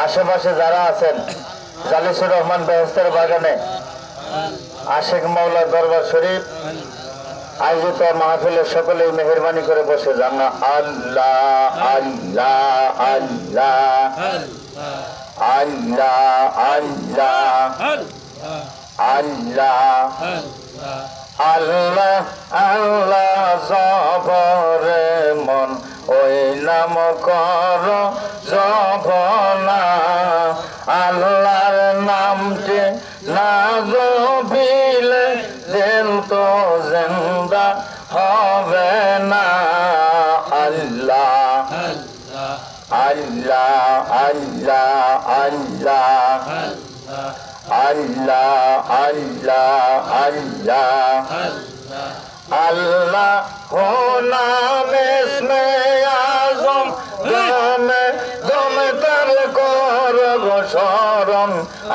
আশেপাশে যারা আছেন জালিসুর রহমান বেহেস্তের বাগানে আশেক মাওলা দরবার শরীফ আয়োজিত মাহফিলে সকলেই মেহেরবানি করে বসে যান না। আল্লাহ আল্লাহ আল্লাহ আল্লাহ আল্লাহ আল্লাহ আল্লাহ আল্লাহ জবরে মন ওই নাম কর জপনা। আল্লাহর নামটি না জপিলে দিল তো জিন্দা হবে না। আল্লাহ আল্লাহ আল্লাহ আল্লাহ আল্লাহ আল্লাহ আল্লাহ আল্লাহ হো নাম ইসমে আজম দমে দমে তার করব শরণ।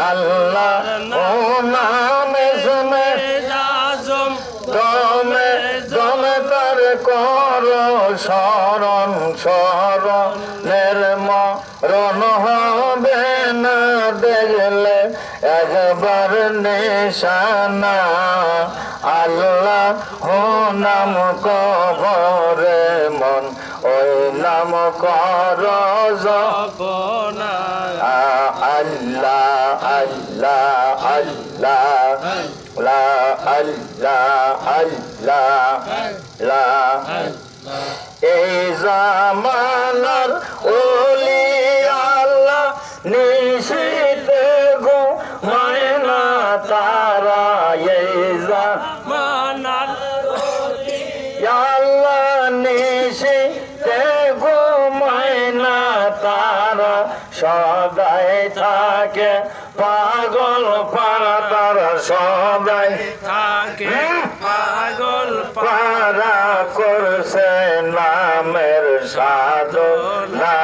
আল্লাহ হো নাম ইসমে আজম দমে দমে তার কর শরণ। শরণের মরণ হবে না দেখলে একবার নিশানা। আল্লাহ হো নাম কবরে মন ওই নাম কর জপনা। আল্লাহ আল্লাহ আল্লাহ লা আল্লাহ আল্লাহ লা। এই জামানার ওলি আল্লাহ নিশিতে গো মায়না তারা। এই জামানার ওলি আল্লাহ নিশিতে গো মায়না তারা। সদাই থাকে পাগল পারা তারা। সদাই থাকে পাগল পারা করছে নামের সাধনা।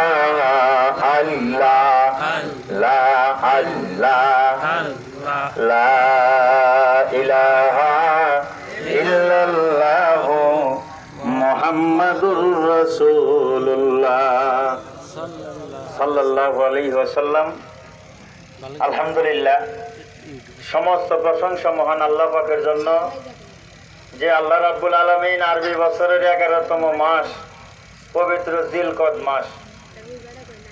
আল্লাহ লা আল্লাহ লা ইলাহা ইল্লাল্লাহু মুহাম্মাদুর রাসূলুল্লাহ সাল্লাল্লাহু আলাইহি ওয়াসাল্লাম। আলহামদুলিল্লাহ, সমস্ত প্রশংসা মহান আল্লাহ পাকের জন্য, যে আল্লাহ রাব্বুল আলামিন আরবি বছরের 11তম মাস পবিত্র জিলকদ মাস,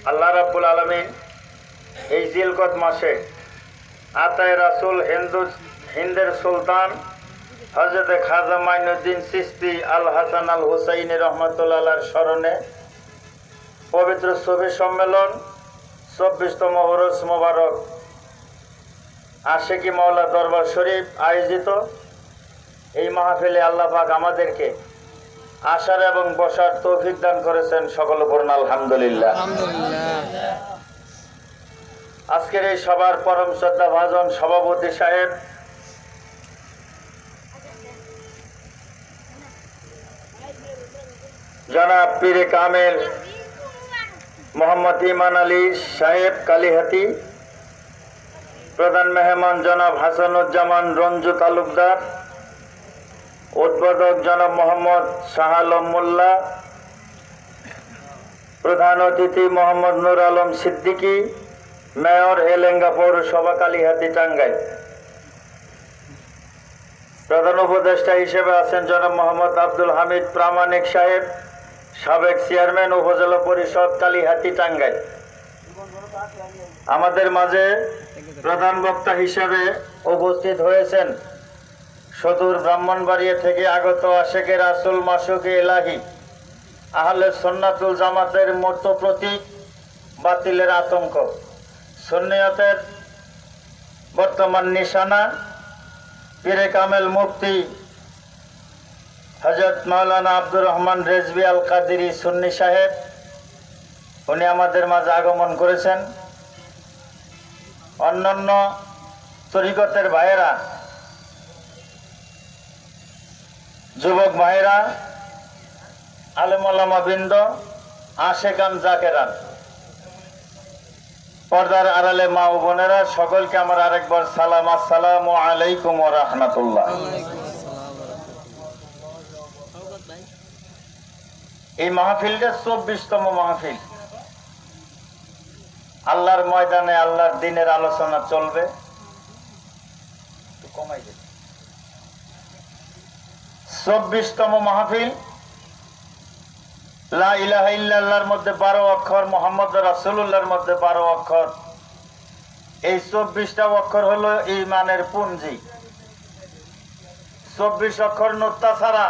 আল্লাহ রাব্বুল আলামিন এই জিলকদ মাসে আতায়ে রাসূল হিন্দের সুলতান হযরত খাজা মাইনুদ্দিন চিশতি আল হাসান আল হুসাইনি রহমাতুল্লাহ আলাইহির স্মরণে পবিত্র শফি সম্মেলন 24তম ওরস মোবারক আশেকি মাওলা দরবার শরীফ আয়োজিত এই মাহফিলে আল্লাহ পাক আমাদেরকে আসার এবং বসার তৌফিক দান করেছেন। সকল পূর্ণ আলহামদুলিল্লাহ। আজকের এই সবার পরম শ্রদ্ধা ভাজন সভাপতি সাহেব জনাব পীরে কামেল মোহাম্মদ ইমান আলী সাহেব কালীহাতি, প্রধান মেহমান জনাব হাসানুজ্জামান রঞ্জু তালুকদার, উদ্বোধক জনাব মোহাম্মদ শাহ আলম মোল্লা, প্রধান অতিথি মোহাম্মদ নূর আলম সিদ্দিকী, মেয়র এলেঙ্গা পৌরসভা কালীহাতি টাঙ্গাইল। প্রধান উপদেষ্টা হিসেবে আছেন জনাব মোহাম্মদ আব্দুল হামিদ প্রামাণিক সাহেব, সাবেক চেয়ারম্যান উপজেলা পরিষদ কালীহাতি টাঙ্গাইল। আমাদের মাঝে প্রধান বক্তা হিসেবে উপস্থিত হয়েছেন সদূর ব্রাহ্মণবাড়িয়া থেকে আগত আশেকে রাসূল মাসুকে এলাহি আহলে সুন্নাতুল জামাতের মূর্ত প্রতীক বাতিলের আতঙ্ক, সুন্নিয়তের বর্তমান নিশানা, পীরে কামেল মুফতি হযরত মাওলানা আব্দুর রহমান রেজভী আল কাদেরী সুন্নি সাহেব, উনি আমাদের মাঝে আগমন করেছেন। অন্যান্য তরিকতের ভাইয়েরা, যুবক ভাইয়েরা, আলেম ওলামা বৃন্দ, আশেকান জাকেরান, পর্দার আড়ালে মা ও বোনেরা, সকলকে আমার আরেকবার সালাম, আসসালামু আলাইকুম ওয়া রাহমাতুল্লাহ। এই মাহফিলটা 24তম মাহফিল। আল্লাহর ময়দানে আল্লাহর দিনের আলোচনা চলবে। কমাই দেবে 24তম মাহফিল। লা ইলাহা ইল্লাল্লাহর মধ্যে 12 অক্ষর, মুহাম্মদ রাসূলুল্লাহর মধ্যে 12 অক্ষর। এই 24টা অক্ষর হলো ঈমানের পুঞ্জি। 24 অক্ষর নুক্তা ছাড়া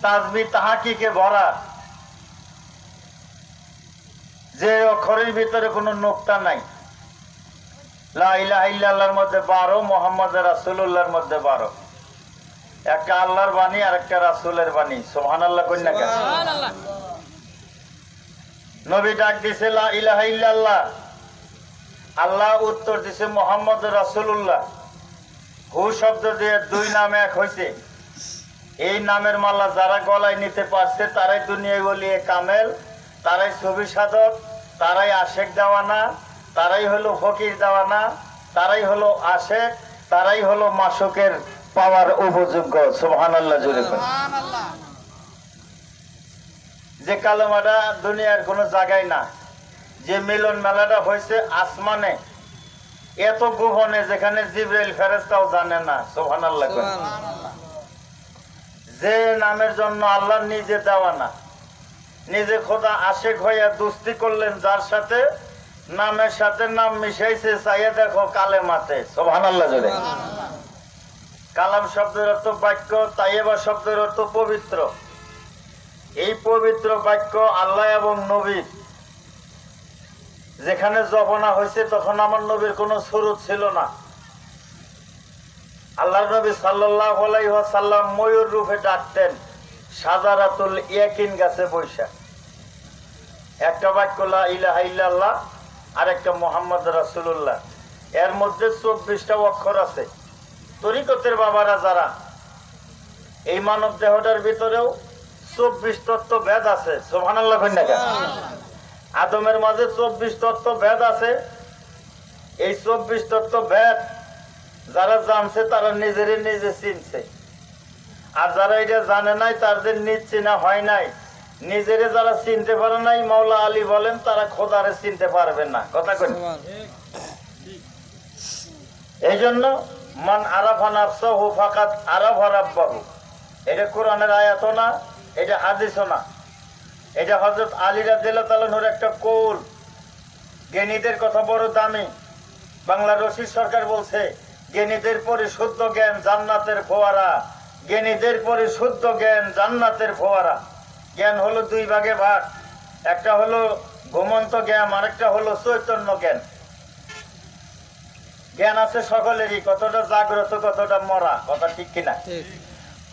তাসবিহ তাহকিকে ভরা, যে অক্ষরের ভিতরে কোনো নুক্তা নাই। লা ইলাহা ইল্লাল্লাহর মধ্যে 12, মুহাম্মদ রাসূলুল্লাহর মধ্যে 12। একটা আল্লাহর বাণী আর একটা রাসূলের বাণী। সুবহানাল্লাহ কই না কেন? সুবহানাল্লাহ। নবী ডাক দিছে লা ইলাহা ইল্লাল্লাহ, আল্লাহ উত্তর দিছে মুহাম্মদ রাসূলুল্লাহ। হু শব্দ দিয়ে দুই নাম এক হইছে। এই নামের মালা যারা গলায় নিতে পারছে তারাই দুনিয়ায় ওলিয়ে কামেল, তারাই ছবি সাধক, তারাই আশেক দেওয়ানা, তারাই হলো ফকির দেওয়ানা, তারাই হলো আশেক, তারাই হলো মাসুকের পাওয়ার উপযোগ্য। সুবহানাল্লাহ জোরে করেন। সুবহানাল্লাহ। যে কালেমাটা দুনিয়ার কোনো জায়গায় না, যে মিলন মেলাটা হয়েছে আসমানে, এত গোপনে, যেখানে জিবরাইল ফেরেশতাও জানে না। সুবহানাল্লাহ করেন। যে নামের জন্য আল্লাহ নিজে দেওয়ানা, নিজে খোদা আশেক হইয়া দুস্তি করলেন, যার সাথে নামের সাথে নাম মিশাইছে, চাইয়া দেখো কালেমাতে। সুবহানাল্লাহ জোরে। কালাম শব্দের অর্থ বাক্য, তাইয়েবা শব্দের অর্থ পবিত্র। এই পবিত্র বাক্য আল্লাহ এবং নবীর যেখানে জপনা হয়েছে, তখন আমার নবীর কোনো সুরত ছিল না। আল্লাহর নবী সাল্লাল্লাহু আলাইহি ওয়াসাল্লাম ময়ূর রূপে ডাকতেন শাজারাতুল ইয়াকিন গাছে বৈশা। একটা বাক্য লা ইলাহা ইল্লাল্লাহ আর একটা মুহাম্মদ রাসূলুল্লাহ। এর মধ্যে 24টা অক্ষর আছে। তরিকতের বাবারা যারা, এই মানব দেহটার ভিতরেও 24 তত্ত্ব ভেদ আছে। সুবহানাল্লাহ কই না কেন? আদমের মাঝে 24 তত্ত্ব ভেদ আছে। এই 24 তত্ত্ব ভেদ যারা জানছে তারা নিজেরই নিজে চিনছে, আর যারা এটা জানে নাই তাদের নিজ চিনা হয় নাই। নিজেরে যারা চিনতে পারে নাই, মাওলা আলী বলেন, তারা খোদারে চিনতে পারবে না। কথা কই? এই জন্য মান আরাফা নাফসাহু ফাকাদ আরাফা রাব্বাহু। এটা কোরআনের আয়াতও না, এটা হাদিসও না, এটা হযরত আলী রাদিয়াল্লাহু তাআলা নূর একটা কৌল। জ্ঞানীদের কথা বড় দামি। বাংলা রশিদ সরকার বলছে, জ্ঞানীদের পরিশুদ্ধ জ্ঞান জান্নাতের ফোয়ারা, জ্ঞানীদের পরিশুদ্ধ জ্ঞান জান্নাতের ফোয়ারা। জ্ঞান হলো দুই ভাগে ভাগ, একটা হলো ঘুমন্ত জ্ঞান, আরেকটা হলো চৈতন্য জ্ঞান। জ্ঞান আছে সকলেরই, কতটা জাগ্রত কতটা মরা। কথা ঠিক কিনা?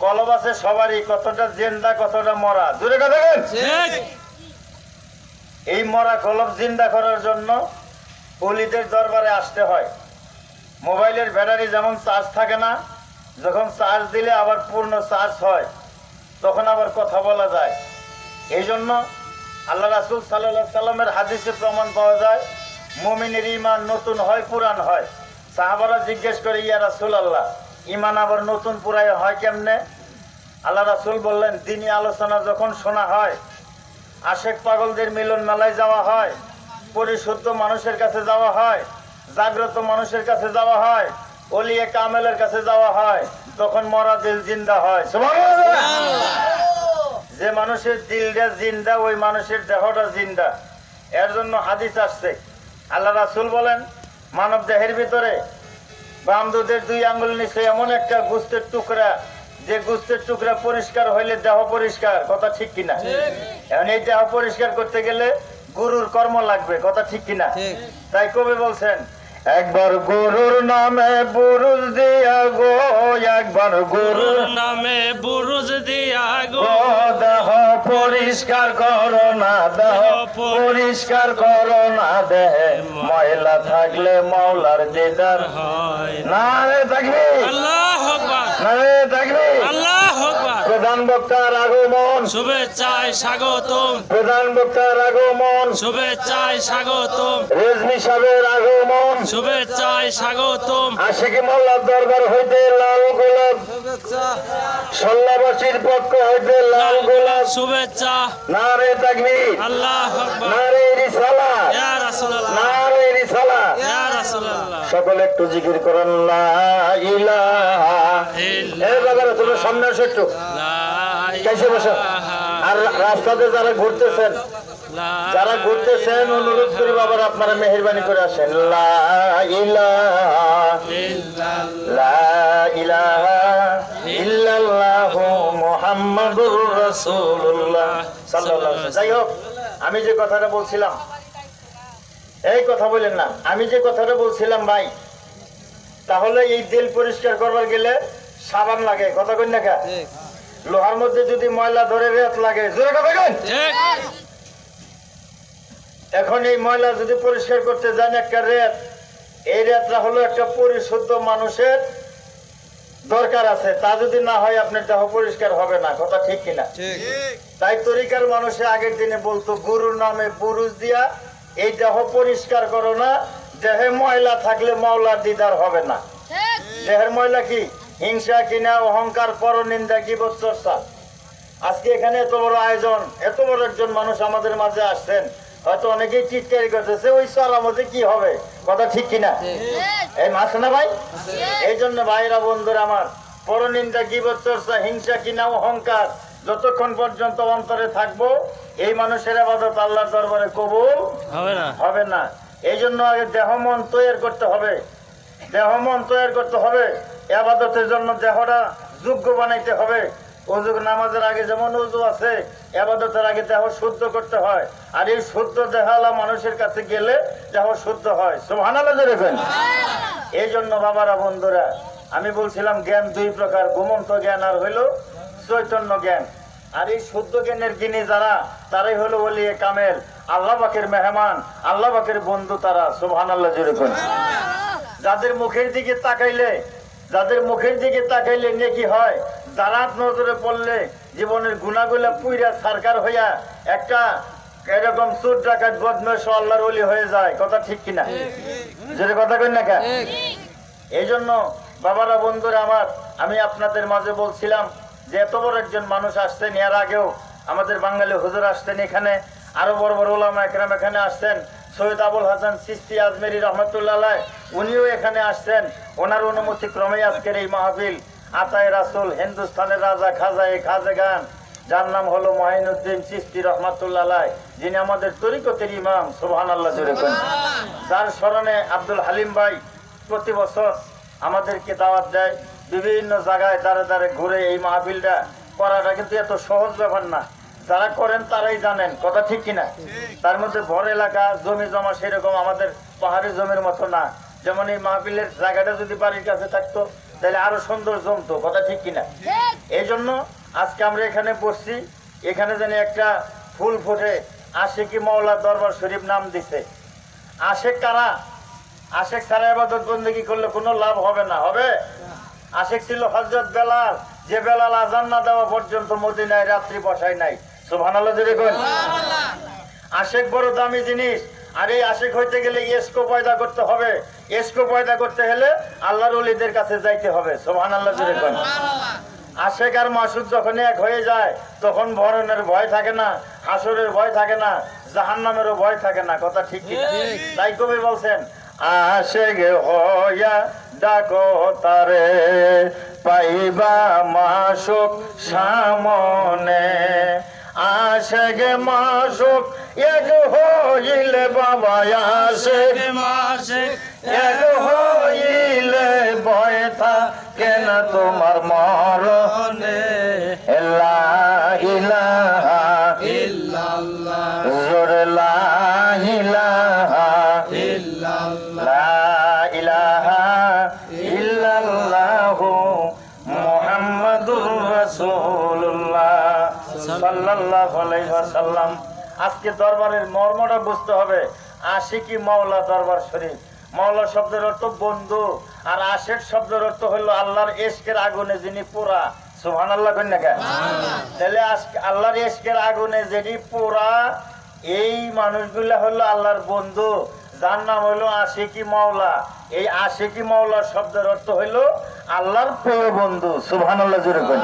কলব আছে সবারই, কতটা জিন্দা কতটা মরা। জোরে কথা বলেন। এই মরা কলব জিন্দা করার জন্য ওলিদের দরবারে আসতে হয়। মোবাইলের ব্যাটারি যেমন চার্জ থাকে না, যখন চার্জ দিলে আবার পূর্ণ চার্জ হয়, তখন আবার কথা বলা যায়। এই জন্য আল্লাহ রাসূল সাল্লাল্লাহু আলাইহি সাল্লামের হাদিসে প্রমাণ পাওয়া যায়, মুমিনের ঈমান নতুন হয়, পুরান হয়। সাহাবারা জিজ্ঞেস করে, ইয়া রাসূলুল্লাহ, ঈমান আবার নতুন পুরাই হয় কেমনে? আল্লাহ রাসূল বললেন, দ্বীনি আলোচনা যখন শোনা হয়, আশেক পাগলদের মিলন মেলায় যাওয়া হয়, পরিশুদ্ধ মানুষের কাছে যাওয়া হয়, জাগ্রত মানুষের কাছে যাওয়া হয়, ওলিয়ে কামেলের কাছে যাওয়া হয়, তখন মরা দিল জিন্দা হয়। সুবহানাল্লাহ। যে মানুষের দিলটা জিন্দা, ওই মানুষের দেহটা জিন্দা। এর জন্য হাদিস আসছে, আল্লাহ রাসূল বলেন, মানব দেহের ভিতরে বাম দুধের 2 আঙ্গুল নিচে এমন একটা গোস্তের টুকরা, যে গোস্তের টুকরা পরিষ্কার হইলে দেহ পরিষ্কার। কথা ঠিক কিনা? এখন এই দেহ পরিষ্কার করতে গেলে গুরুর কর্ম লাগবে। কথা ঠিক কিনা? তাই কবি বলছেন, একবার গুরুর নামে বুরুজ দিয়া গো, একবার গুরুর নামে বুরুজ দিয়া গো, দেহ পরিষ্কার করো না, দেহ পরিষ্কার করো না, দেহে ময়লা থাকলে মাওলার দিদার হয় না। রে তাকবীর, আল্লাহু আকবার, না রে তাকবীর, আল্লাহু আকবার। প্রধান প্রধান বক্তার আগমন, শুভেচ্ছায় স্বাগতম, প্রধান বক্তার আগমন, শুভেচ্ছায় স্বাগতম, রেজমি সাহেবের আগমন, শুভেচ্ছায় স্বাগতম, আশিকি মোল্লার দরবার হইতে লাল গোলাপ, সল্লাবাসীর পক্ষ হইতে লাল গোলাপ, শুভেচ্ছা। নারে তাকবীর, আল্লাহু আকবার। নারে রিসালাত, ইয়া রাসূলুল্লাহ, নারে রিসালাত। ইয়া রাসূলুল্লাহ। সকলে একটু জিকির করেন লা ইলাহা। এই বাবারা তুমি সামনে আসো একটু, কাছে বসো। আর রাস্তাতে যারা ঘুরতেছেন, যারা ঘুরতেছেন অনুরোধ করি বাবার আপনারা মেহেরবানি করে আসেন। লা ইলাহা, লা ইলাহা ইল্লাল্লাহু মুহাম্মাদুর রাসূলুল্লাহ সাল্লাল্লাহু আলাইহি ওয়াসাল্লাম। যাই হোক, আমি যে কথাটা বলছিলাম, এই কথা বলেন না, আমি যে কথাটা বলছিলাম ভাই, তাহলে এই দিল পরিষ্কার করবার গেলে সাবান লাগে, কথা কই না? লোহার মধ্যে যদি ময়লা ধরে রেত লাগে, জোরে কথা কই। এখন এই ময়লা যদি পরিষ্কার করতে যান একটা রেত, এই রেতটা হলো একটা পরিশুদ্ধ মানুষের দরকার আছে, তা যদি না হয় আপনার দেহ পরিষ্কার হবে না, কথা ঠিক কিনা? তাই তরিকার মানুষে আগের দিনে বলতো গুরুর নামে বুরুজ দিয়া এই দেহ পরিষ্কার করো না, দেহে ময়লা থাকলে মাওলার দিদার হবে না। দেহের ময়লা কি? হিংসা, কিনা, অহংকার, পরনিন্দা, গীবত, চর্চা। আজকে এখানে এত বড় আয়োজন, এত বড় একজন মানুষ আমাদের মাঝে আসছেন, হয়তো অনেকেই চিৎকারি করতেছে ওই চলার মধ্যে কি হবে, কথা ঠিক কিনা? এই মাছ না ভাই? এই জন্য ভাইরা বন্ধুরা আমার, পরনিন্দা, গীবত, চর্চা, হিংসা, কিনা, অহংকার যতক্ষণ পর্যন্ত অন্তরে থাকবো, এই মানুষের ইবাদত আল্লাহর দরবারে কবুল হবে না। এই জন্য আগে দেহ মন তৈরি করতে হবে, দেহ মন তৈরি করতে হবে। ইবাদতের জন্য দেহটা যোগ্য বানাইতে হবে। ওযু, নামাজের আগে যেমন ওযু আছে, ইবাদতের আগে দেহ শুদ্ধ করতে হয়। আর এই শুদ্ধ দেহওয়ালা মানুষের কাছে গেলে দেহ শুদ্ধ হয়। সুবহানাল্লাহ দেখেন। এই জন্য বাবারা বন্ধুরা, আমি বলছিলাম জ্ঞান দুই প্রকার, ঘুমন্ত জ্ঞান আর হইল চৈতন্য জ্ঞান। আর এই শুদ্ধ জ্ঞানের জ্ঞানী যারা, তারাই হলো ওলিয়ে কামেল, আল্লাহ পাকের মেহমান, আল্লাহ পাকের বন্ধু তারা। সুবহানাল্লাহ জোরে কোন। যাদের মুখের দিকে তাকাইলে, যাদের মুখের দিকে তাকাইলে নেকি হয়, যারা নজরে পড়লে জীবনের গুনাহগুলা পুইরা সরকার হইয়া একটা এরকম চোর ডাকাত বদমাশ আল্লাহর ওলি হয়ে যায়, কথা ঠিক কিনা? জোরে কথা কই না? এই জন্য বাবারা বন্ধুরা আমার, আমি আপনাদের মাঝে বলছিলাম যে এত বড় একজন মানুষ আসছেন, এর আগেও আমাদের বাঙালি হুজুর আসতেন এখানে, আরো বড় বড় ওলামা একরাম এখানে আসছেন। সৈয়দ আবুল হাসান চিশতি আজমেরি রহমতুল্লাহ আলাইহ উনিও এখানে আসছেন। ওনার অনুমতি ক্রমে আজকের এই মাহফিল। আতায়ে রাসূল, হিন্দুস্তানের রাজা খাজা-ই-খাজেগান, যার নাম হলো মঈনুদ্দিন চিশতি রহমতুল্লাহ আলাইহ, যিনি আমাদের তরিকতের ইমাম। সুবহানাল্লাহ জোরে কোন। যার স্মরণে আব্দুল হালিম ভাই প্রতি বছর আমাদেরকে দাওয়াত দেয়, বিভিন্ন জায়গায় দাঁড়ে দাঁড়ে ঘুরে। এই মাহফিলটা করাটা কিন্তু এত সহজ ব্যাপার না, যারা করেন তারাই জানেন, কথা ঠিক কিনা? তার মধ্যে ভর এলাকা, জমি জমা সেরকম আমাদের পাহাড়ি জমির মতো না। যেমন এই মাহফিলের জায়গাটা যদি বাড়ির কাছে থাকতো তাহলে আরো সুন্দর জমতো, কথা ঠিক কিনা? এই জন্য আজকে আমরা এখানে বসছি, এখানে যেন একটা ফুল ফুটে। আশিকি মাওলা দরবার শরীফ নাম দিছে। আশেক কারা? আশেক ছাড়া ইবাদত বন্দেগী করলে কোনো লাভ হবে না। হবে? আশেক ছিল হযরত বেলাল, যে বেলাল আজান না দেওয়া পর্যন্ত মদিনায় রাত্রি বসায় নাই। সুবহানাল্লাহ জোরে কোন। আশেক বড় দামি জিনিস। আর এই আশেক হইতে গেলে ইস্কো পয়দা করতে হবে। ইস্কো পয়দা করতে হলে আল্লাহর ওলিদের কাছে যাইতে হবে। সুবহানাল্লাহ জোরে কোন। আশেক আর মাসুদ যখন এক হয়ে যায়, তখন মরণের ভয় থাকে না, হাসরের ভয় থাকে না, জাহান্নামেরও ভয় থাকে না, কথা ঠিক কি? তাই কবি বলছেন, আশেক হইয়া ডাকো তারে, পাইবা মাসুক সামনে। আশেক মাসুক এক হইলে বাবা, আশেক মাসুক এক হইলে ভয় থাকে না তোমার মরণে। লা ইলাহা ইল্লাল্লাহ, জোরে লা ইলাহা ইল্লাল্লাহ, লা ইলাহা ইল্লাল্লাহু মুহাম্মাদুর রাসূলুল্লাহ সাল্লাল্লাহু আলাইহি ওয়াসাল্লাম। আজকে দরবারের মর্মটা বুঝতে হবে। আশিকি মাওলা দরবার শরীফ। মাওলা শব্দের অর্থ বন্ধু, আর আশেক শব্দের অর্থ হলো আল্লাহর ইশকের আগুনে যিনি পোড়া। সুবহানাল্লাহ কইন না কেন? তাহলে আজকে আল্লাহর ইশকের আগুনে যেটি পোড়া, এই মানুষগুলা হলো আল্লাহর বন্ধু, যার নাম হলো আশিকি মাওলা। এই আশিকি মাওলা শব্দের অর্থ হইলো আল্লাহর প্রিয় বন্ধু। সুবহানাল্লাহ জোরে কইন।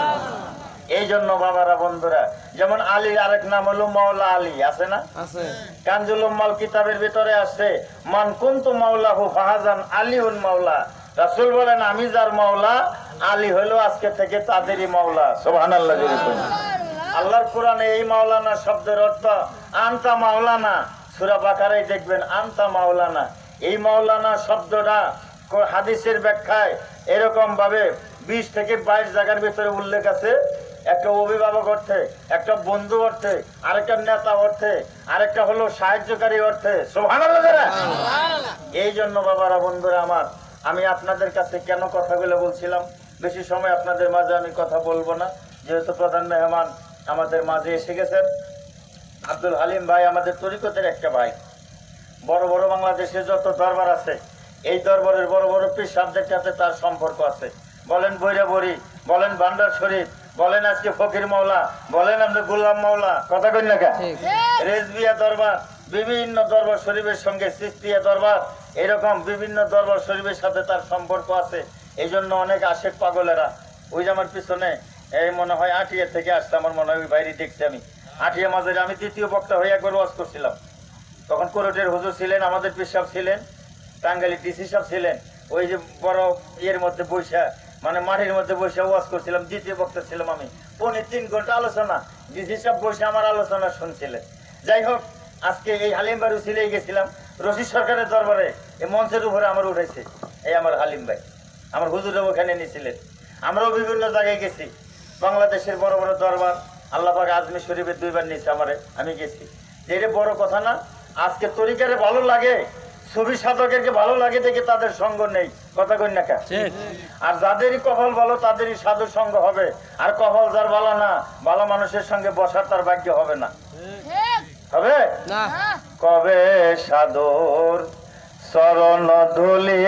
এই জন্য বাবারা বন্ধুরা, যেমন আলীর আরেক নাম হলো মাওলা আলী, আছে না? আছে। কানজুল উম্মাল কিতাবের ভিতরে আছে, মান কুনতু মাওলাহু ফাহাজান আলীউন মাওলা। রাসূল বলেন, আমি যার মাওলা, আলী হলো আজকে থেকে তাদেরই মাওলা। সুবহানাল্লাহ জোরে কইন। আল্লাহর কোরআনে এই মাওলানা শব্দের অর্থ আনতা মাওলানা। সূরা বাকারায় দেখবেন আনতা মাওলানা। এই মাওলানা শব্দটা হাদিসের ব্যাখ্যায় এরকম ভাবে 20 থেকে 22 জায়গার ভিতরে উল্লেখ আছে। একটা অভিভাবক অর্থে, একটা বন্ধু অর্থে, আরেকটা নেতা অর্থে, আরেকটা হলো সাহায্যকারী অর্থে। সুবহানাল্লাহ। এই জন্য বাবারা বন্ধুরা আমার, আমি আপনাদের কাছে কেন কথাগুলো বলছিলাম, বেশি সময় আপনাদের মাঝে আমি কথা বলবো না, যেহেতু প্রধান মেহমান আমাদের মাঝে এসে গেছেন। আব্দুল হালিম ভাই আমাদের তরিকতের একটা ভাই। বড় বড় বাংলাদেশে যত দরবার আছে, এই দরবারের বড় বড় পীর সাহেবদের সাথে তার সম্পর্ক আছে। বলেন বৈরাবরী, বলেন ভান্ডার শরীফ, বলেন আজকে ফকির মাওলা, বলেন আপনি গোলাম মাওলা, কথা কই না কেন? রেজবিয়া দরবার, বিভিন্ন দরবার শরীফের সঙ্গে চিশতিয়া দরবার, এরকম বিভিন্ন দরবার শরীফের সাথে তার সম্পর্ক আছে। এই জন্য অনেক আশেক পাগলেরা, ওই যে আমার পিছনে এই মনে হয় আটিয়া থেকে আসছে, আমার মনে হয় ওই বাইরে দেখছি আমি আটিয়া মাঝে। আমি তৃতীয় বক্তা হয়ে একবার ওয়াজ করছিলাম, তখন কোরটের হুজুর ছিলেন, আমাদের পীর সাহেব ছিলেন, টাঙ্গাইলি ডিসি সাহেব ছিলেন। ওই যে বড় ইয়ের মধ্যে বৈশা, মানে মাটির মধ্যে বসে ওয়াজ করছিলাম, দ্বিতীয় বক্তা ছিলাম আমি। 3.5 ঘন্টা আলোচনা, ডিসি সাহেব বসে আমার আলোচনা শুনছিলেন। যাই হোক, আজকে এই হালিম বাড়ি ছিলেই গেছিলাম রশিদ সরকারের দরবারে, এই মঞ্চের উপরে আমার উঠেছে এই আমার হালিম ভাই, আমার হুজুরে ওখানে নিয়েছিলেন। আমরাও বিভিন্ন জায়গায় গেছি, বাংলাদেশের বড় বড় দরবার, আল্লাহ পাক আজমির শরীফের 2 বার নিয়েছে আমারে, আমি গেছি। যে এটা বড় কথা না, আজকে তরিকারে ভালো লাগে, ছবি সাধকেরকে ভালো লাগে দেখে তাদের সঙ্গ নেই, কথা কই না কেন? আর যাদেরই কপাল ভালো তাদেরই সাধু সঙ্গ হবে, আর কপাল যার ভালো না, ভালো মানুষের সঙ্গে বসার তার ভাগ্য হবে না। হবে না। কবে সাধুর চরণ ধুলি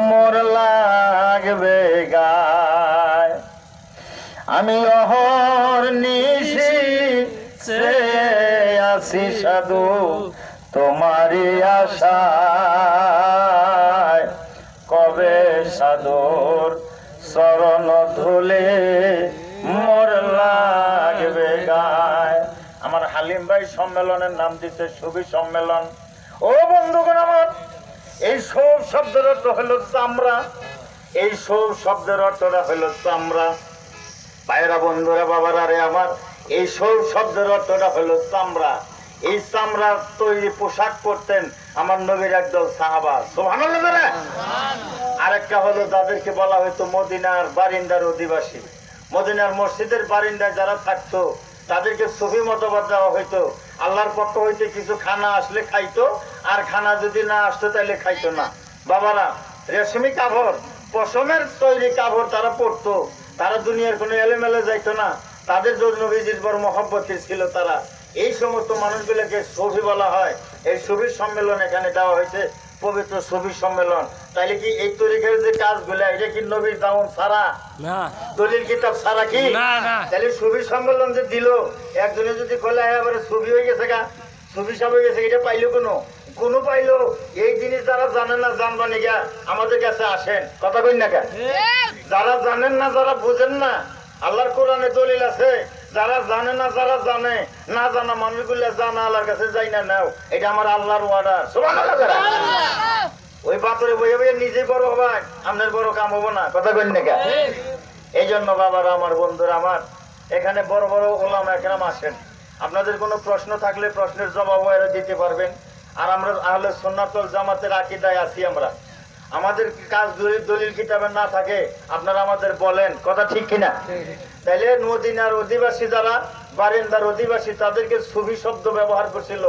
মোর লাগবে গায়, আমি অহর নিশি আসি সাধু তোমারই আশায়, কবে সাধুর চরণ ধুলে মোর লাগবে গায়। আমার হালিম ভাই সম্মেলনের নাম দিচ্ছে ছবি সম্মেলন। ও বন্ধুগণ আমার, এই সব শব্দের অর্থ হলো চামড়া, এই সব শব্দের অর্থটা হলো চামড়া। ভাইরা বন্ধুরা বাবারা রে আমার, এই সব শব্দের অর্থটা হলো চামড়া। এই চামড়া তৈরি পোশাক পরতেন আমার নবীর একদল সাহাবা। সুবহানাল্লাহ। আরেকটা হলো যাদেরকে বলা হয়তো মদিনার বারিন্দার অধিবাসী, মদিনার মসজিদের বারিন্দায় যারা থাকতো তাদেরকে সুফি মতবাদ দেওয়া হইতো। আল্লাহর পক্ষ হইতে কিছু খানা আসলে খাইতো, আর খানা যদি না আসতো তাহলে খাইতো না। বাবারা, রেশমি কাপড়, পশমের তৈরি কাপড় তারা পরতো, তারা দুনিয়ার কোনো এলেমেলে যাইতো না, তাদের জন্য নবীজির বড় মহব্বতের ছিল তারা। এই সমস্ত মানুষগুলোকে সুফি বলা হয়। এই সুফির সম্মেলন এখানে দেওয়া হয়েছে, পবিত্র সুফি সম্মেলন। তাইলে কি এই তরিকার যে কাজগুলা, এটা কি নবীর দাওন ছাড়া, না। দলিল কিতাব ছাড়া কি? না, না। তাহলে সুফি সম্মেলন যে দিল, একজনে যদি খোলা হয় আবার সুফি হয়ে গেছে গা, সুফি সাহেব হয়ে গেছে, এটা পাইলো কোনো পাইলো? এই জিনিস যারা জানেন না, জানবানি গা আমাদের কাছে আসেন, কথা কই না কেন? যারা জানেন না, যারা বুঝেন না, আল্লাহর কোরআনে দলিল আছে, যারা জানে না, যারা জানে না, জানা মানুষগুলো জানা আল্লাহর কাছে যাই না নাও, এটা আমার আল্লাহর অর্ডার। সুবহানাল্লাহ। ওই পাথরে বইয়ে বইয়ে নিজেই বড় হবেন, আপনার বড় কাম হবো না, কথা কই না কেন? এই জন্য বাবারা আমার, বন্ধুরা আমার, এখানে বড় বড় ওলামা একরাম আসেন, আপনাদের কোনো প্রশ্ন থাকলে প্রশ্নের জবাবও এরা দিতে পারবেন। আর আমরা আহলে সুন্নাত ওয়াল জামাতের আকীদায় আছি আমরা, আমাদের কাজ দলিল কিতাবে না থাকে আপনারা আমাদের বলেন, কথা ঠিক কিনা? তাইলে মদিনার অধিবাসী যারা, বারিন্দার অধিবাসী, তাদেরকে সুফি শব্দ ব্যবহার করছিল।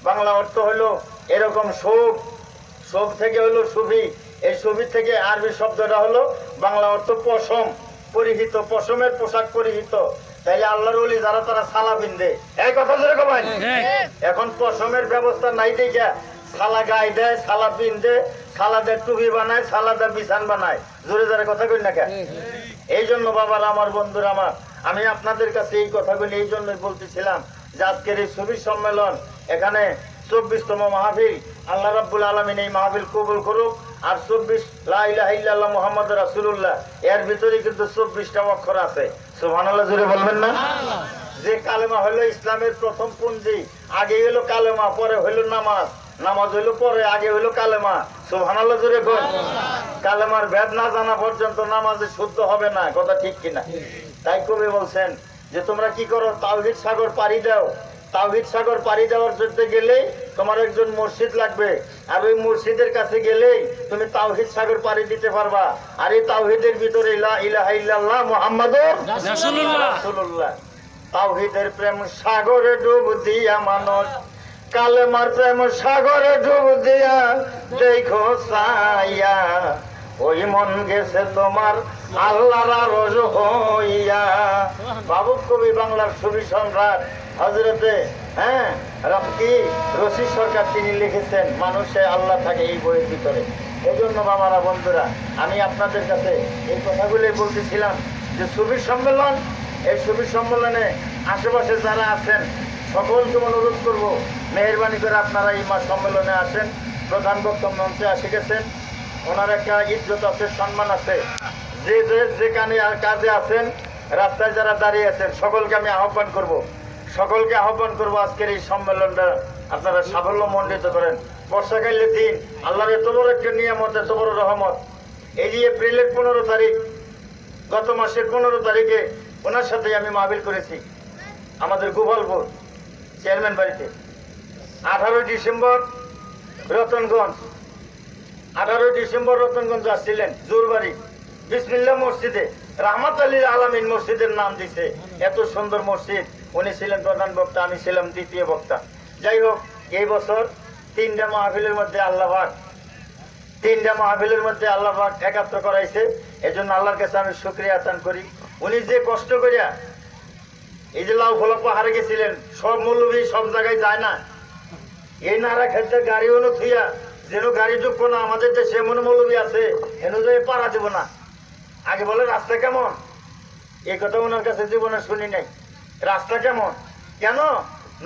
বাংলা অর্থ হলো এরকম সব, সব থেকে হলো সুফি, এই সুফি থেকে আরবি শব্দটা হলো বাংলা অর্থ পশম, পরিহিত, পশমের পোশাক পরিহিত। তাইলে আল্লাহর ওলি যারা তারা সালা পিনবে, এই কথা ধরে কবেন। এখন পশমের ব্যবস্থা নাই দেখে সালা গায়ে দেয়, সালা পিন দেয়, সালাদের টুপি বানায়, সালাদের বিছান বানায়, জোরে জোরে কথা কই না কেন? এই জন্য বাবার, আমার বন্ধুরা আমার, আমি আপনাদের কাছে এই কথাগুলি এই জন্যই বলতেছিলাম যে আজকের এই ছবি সম্মেলন, এখানে 24তম মাহফিল, আল্লাহ রাব্বুল আলামিন এই মাহফিল কবুল করুক। আর 24 লা ইলাহা ইল্লাল্লাহ মুহাম্মাদুর রাসূলুল্লাহ, এর ভিতরে কিন্তু 24টা অক্ষর আছে। সুবহানাল্লাহ জোরে বলবেন না? যে কালেমা হলো ইসলামের প্রথম পুঞ্জি, আগে হলো কালেমা, পরে হলো নামাজ, নামাজ হলো পরে, আগে হলো কালেমা। সুবহানাল্লাহ জোরে বল। কালেমার ভেদ না জানা পর্যন্ত নামাজে শুদ্ধ হবে না, কথা ঠিক কিনা? তাই কবি বলছেন যে তোমরা কি করো, তাওহীদ সাগর পাড়ি দাও। তাওহীদ সাগর পাড়ি দেওয়ার জন্য গেলেই তোমার একজন মুর্শিদ লাগবে, আর ওই মুর্শিদের কাছে গেলেই তুমি তাওহীদ সাগর পাড়ি দিতে পারবা। আর এই তাওহীদের ভিতরে লা ইলাহা ইল্লাল্লাহ মুহাম্মাদুর রাসূলুল্লাহ। রাসূলুল্লাহ। তাওহীদের প্রেম সাগরে ডুব দিয়া মানুষ, কালেমার প্রেম সাগরে ডুব দিয়া দেখো সাইয়া, ওই মন গেছে তোমার আল্লাহর আরশ হইয়া। বাবুক কবি, বাংলার সুফি সম্রাট হযরতে রাফকি রশিদ সরকার, তিনি লিখেছেন মানুষে আল্লাহ থাকে এই বইয়ের ভিতরে। এই জন্য বাবারা, বন্ধুরা, আমি আপনাদের কাছে এই কথাগুলি বলতেছিলাম যে সুফি সম্মেলন, এই সুফি সম্মেলনে আশেপাশে যারা আছেন সকলকে অনুরোধ করব, মেহেরবানি করে আপনারা এই সম্মেলনে আসেন। প্রধান বক্তা মঞ্চে আসে গেছেন, ওনার একটা ইজ্জত আছে, সম্মান আছে। যে যেখানে আর কাজে আছেন, রাস্তায় যারা দাঁড়িয়ে আছেন, সকলকে আমি আহ্বান করব, সকলকে আহ্বান করব আজকের এই সম্মেলনটা আপনারা সাফল্য মণ্ডিত করেন। বর্ষাকালের দিন, আল্লাহর এত বড় একটা নিয়ামত, এত বড় রহমত। এই যে এপ্রিলের 15 তারিখ, গত মাসের 15 তারিখে ওনার সাথে আমি মাহফিল করেছি আমাদের গোপালপুর চেয়ারম্যান বাড়িতে। 18 ডিসেম্বর রতনগঞ্জ, 18 ডিসেম্বর রতনগঞ্জ আসছিলেন জোরবাড়ি বিসমিল্লাহ মসজিদে, রাহমাত আলী আলামিন মসজিদের নাম দিছে। এত সুন্দর মসজিদ। উনি ছিলেন প্রধান বক্তা, আমি ছিলাম দ্বিতীয় বক্তা। যাই হোক, এই বছর 3টা মাহফিলের মধ্যে আল্লাহ পাক, 3টা মাহফিলের মধ্যে আল্লাহ পাক একাত্র করাইছে। এই জন্য আল্লাহর কাছে আমি শুকরিয়া আদান করি। উনি যে কষ্ট করিয়া এই যে লাউ ফলা পাহাড়ে গেছিলেন, সব মৌলবী সব জায়গায় যায় না, এই নারা খেতে গাড়ি হলো থুইয়া, যেন গাড়ি যোগ্য না। আমাদের দেশে এমন মৌলবী আছে, হেন যে পাড়া দেব না। আগে বলে রাস্তা কেমন, এই কথা ওনার কাছে জীবনে শুনি নাই। রাস্তা কেমন কেন?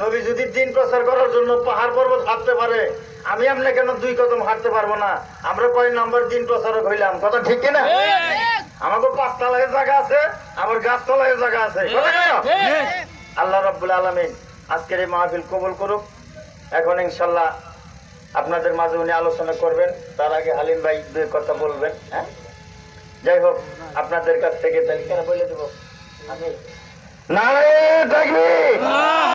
নবী যদি দিন প্রচার করার জন্য পাহাড় পর্বত হাঁটতে পারে, আমি আপনি কেন 2 কদম হাঁটতে পারবো না? আমরা কয় নাম্বার দিন প্রচারক হইলাম, কথা ঠিক কিনা? আমাকে 5 তলায় জায়গা আছে, আমার গাছ তলায় জায়গা আছে। আল্লাহ রাব্বুল আলামিন আজকের এই মাহফিল কবুল করুক। এখন ইনশাল্লাহ আপনাদের মাঝে উনি আলোচনা করবেন, তার আগে হালিম ভাই 2 কথা বলবেন। যাই হোক, আপনাদের কাছ থেকে তালিকা বলে দেবো আমি। নারে তাকবীর।